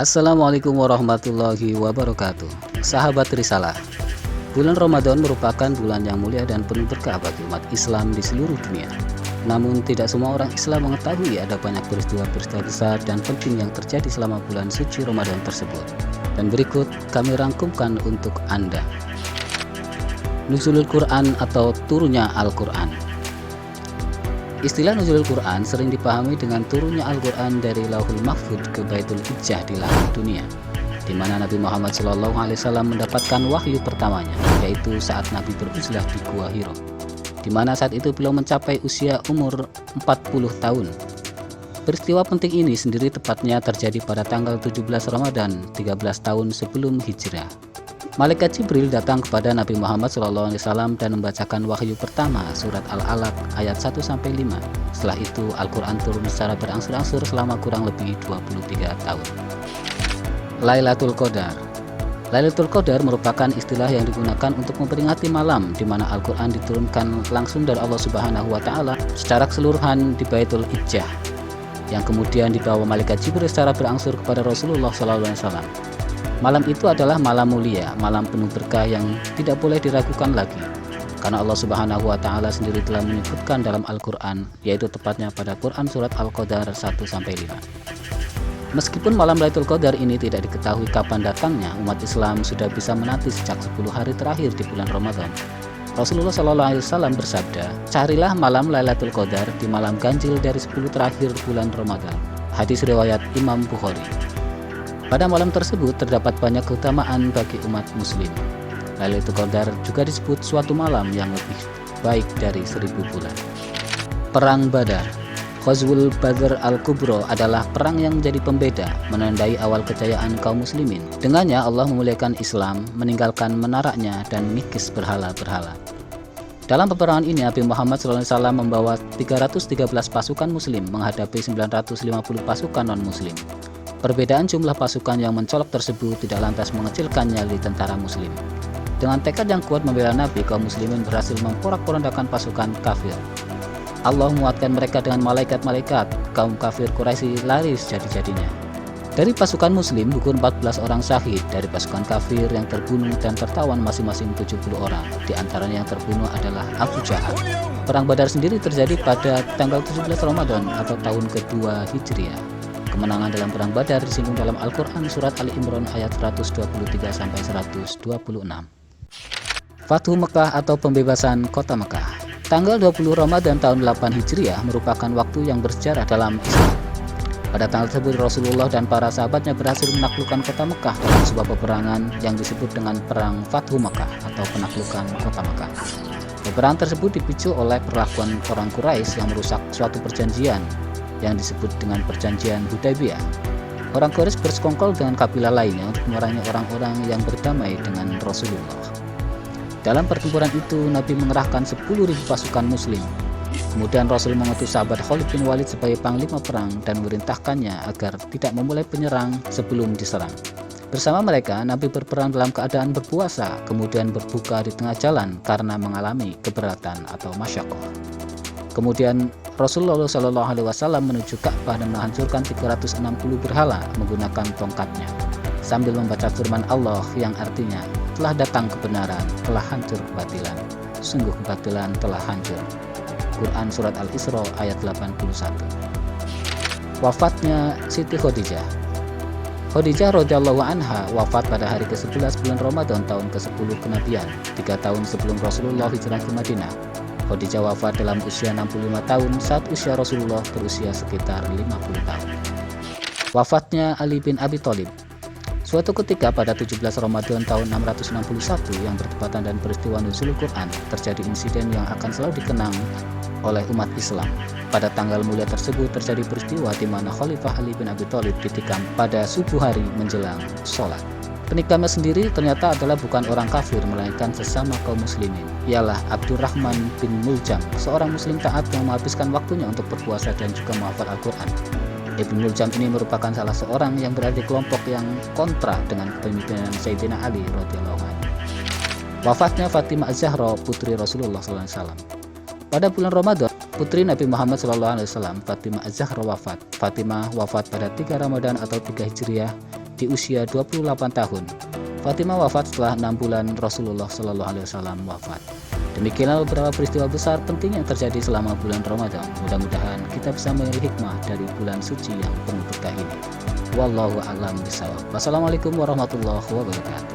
Assalamualaikum warahmatullahi wabarakatuh. Sahabat Risalah, bulan Ramadan merupakan bulan yang mulia dan penuh berkah bagi umat Islam di seluruh dunia. Namun tidak semua orang Islam mengetahui ada banyak peristiwa-peristiwa besar dan penting yang terjadi selama bulan suci Ramadan tersebut. Dan berikut kami rangkumkan untuk Anda. Nuzulul Quran atau turunnya Al-Quran. Istilah nuzulul Quran sering dipahami dengan turunnya Al-Quran dari Lauhul Mahfudz ke Baitul Izzah di langit dunia, di mana Nabi Muhammad SAW mendapatkan wahyu pertamanya, yaitu saat Nabi beruzlah di Gua Hiro, di mana saat itu beliau mencapai usia umur 40 tahun. Peristiwa penting ini sendiri tepatnya terjadi pada tanggal 17 Ramadan 13 tahun sebelum Hijrah. Malaikat Jibril datang kepada Nabi Muhammad SAW dan membacakan wahyu pertama surat Al-Alaq ayat 1-5. Setelah itu Al-Quran turun secara berangsur-angsur selama kurang lebih 23 tahun. Lailatul Qadar. Lailatul Qadar merupakan istilah yang digunakan untuk memperingati malam di mana Al-Quran diturunkan langsung dari Allah Subhanahu wa Ta'ala secara keseluruhan di Baitul Izzah, yang kemudian dibawa malaikat Jibril secara berangsur kepada Rasulullah SAW. Malam itu adalah malam mulia, malam penuh berkah yang tidak boleh diragukan lagi, karena Allah Subhanahu wa Ta'ala sendiri telah menyebutkan dalam Al-Quran, yaitu tepatnya pada Quran surat Al-Qadar 1-5. Meskipun malam Lailatul Qadar ini tidak diketahui kapan datangnya, umat Islam sudah bisa menanti sejak 10 hari terakhir di bulan Ramadan. Rasulullah SAW bersabda, "Carilah malam Lailatul Qadar di malam ganjil dari 10 terakhir bulan Ramadan." Hadis riwayat Imam Bukhari. Pada malam tersebut terdapat banyak keutamaan bagi umat muslim. Lailatul Qadar juga disebut suatu malam yang lebih baik dari 1000 bulan. Perang Badar. Ghazwul Badr Al-Kubra adalah perang yang menjadi pembeda, menandai awal kejayaan kaum muslimin. Dengannya Allah memuliakan Islam, meninggalkan menaraknya dan mengikis berhala-berhala. Dalam peperangan ini Nabi Muhammad SAW membawa 313 pasukan muslim menghadapi 950 pasukan non-muslim. Perbedaan jumlah pasukan yang mencolok tersebut tidak lantas mengecilkan nyali tentara muslim. Dengan tekad yang kuat membela Nabi, kaum muslimin berhasil memporak-porandakan pasukan kafir. Allah menguatkan mereka dengan malaikat-malaikat. Kaum kafir Quraisy lari sejadi-jadinya. Dari pasukan muslim gugur 14 orang syahid, dari pasukan kafir yang terbunuh dan tertawan masing-masing 70 orang. Di antaranya yang terbunuh adalah Abu Jahal. Perang Badar sendiri terjadi pada tanggal 17 Ramadan atau tahun kedua Hijriah. Kemenangan dalam perang Badar disinggung dalam Al-Quran surat Ali Imran ayat 123-126. Fathu Mekah atau pembebasan kota Mekah. Tanggal 20 Ramadan tahun 8 Hijriah merupakan waktu yang bersejarah dalam Islam. Pada tanggal tersebut Rasulullah dan para sahabatnya berhasil menaklukkan kota Mekah dalam sebuah peperangan yang disebut dengan Perang Fathu Mekah atau penaklukan kota Mekah. Peperangan tersebut dipicu oleh perlakuan orang Quraisy yang merusak suatu perjanjian yang disebut dengan perjanjian Hudaybiyah. Orang Quraisy bersekongkol dengan kabilah lainnya untuk memerangi orang-orang yang berdamai dengan Rasulullah. Dalam pertempuran itu Nabi mengerahkan 10.000 pasukan muslim. Kemudian Rasul mengutus sahabat Khalid bin Walid sebagai panglima perang dan memerintahkannya agar tidak memulai penyerang sebelum diserang. Bersama mereka Nabi berperang dalam keadaan berpuasa, kemudian berbuka di tengah jalan karena mengalami keberatan atau masyaqqah. Kemudian Rasulullah SAW menuju Ka'bah dan menghancurkan 360 berhala menggunakan tongkatnya sambil membaca firman Allah yang artinya, "Telah datang kebenaran, telah hancur kebatilan. Sungguh kebatilan telah hancur." Quran surat Al-Isra ayat 81. Wafatnya Siti Khadijah. Khadijah radhiyallahu anha wafat pada hari ke-11 bulan Ramadan tahun ke-10 kenabian, 3 tahun sebelum Rasulullah hijrah ke Madinah. Khadijah wafat dalam usia 65 tahun saat usia Rasulullah berusia sekitar 50 tahun. Wafatnya Ali bin Abi Thalib. Suatu ketika pada 17 Ramadan tahun 661 yang bertepatan dan peristiwa nuzul Quran, terjadi insiden yang akan selalu dikenang oleh umat Islam. Pada tanggal mulia tersebut terjadi peristiwa di mana Khalifah Ali bin Abi Thalib ditikam pada subuh hari menjelang sholat. Penikamnya sendiri ternyata adalah bukan orang kafir melainkan sesama kaum muslimin. Ialah Abdurrahman bin Muljam, seorang muslim taat yang menghabiskan waktunya untuk berpuasa dan juga menghafal Al-Quran. Ibn Muljam ini merupakan salah seorang yang berada di kelompok yang kontra dengan kepemimpinan Sayyidina Ali radhiyallahu anhu. Wafatnya Fatimah Az-Zahra, putri Rasulullah SAW. Pada bulan Ramadan, putri Nabi Muhammad SAW, Fatimah Az-Zahra wafat. Fatimah wafat pada 3 Ramadan atau 3 Hijriah di usia 28 tahun. Fatimah wafat setelah 6 bulan Rasulullah Shallallahu Alaihi Wasallam wafat. Demikianlah beberapa peristiwa besar penting yang terjadi selama bulan Ramadan. Mudah-mudahan kita bisa mengambil hikmah dari bulan suci yang penuh berkah ini. Wallahu a'lam bishawab. Wassalamualaikum warahmatullahi wabarakatuh.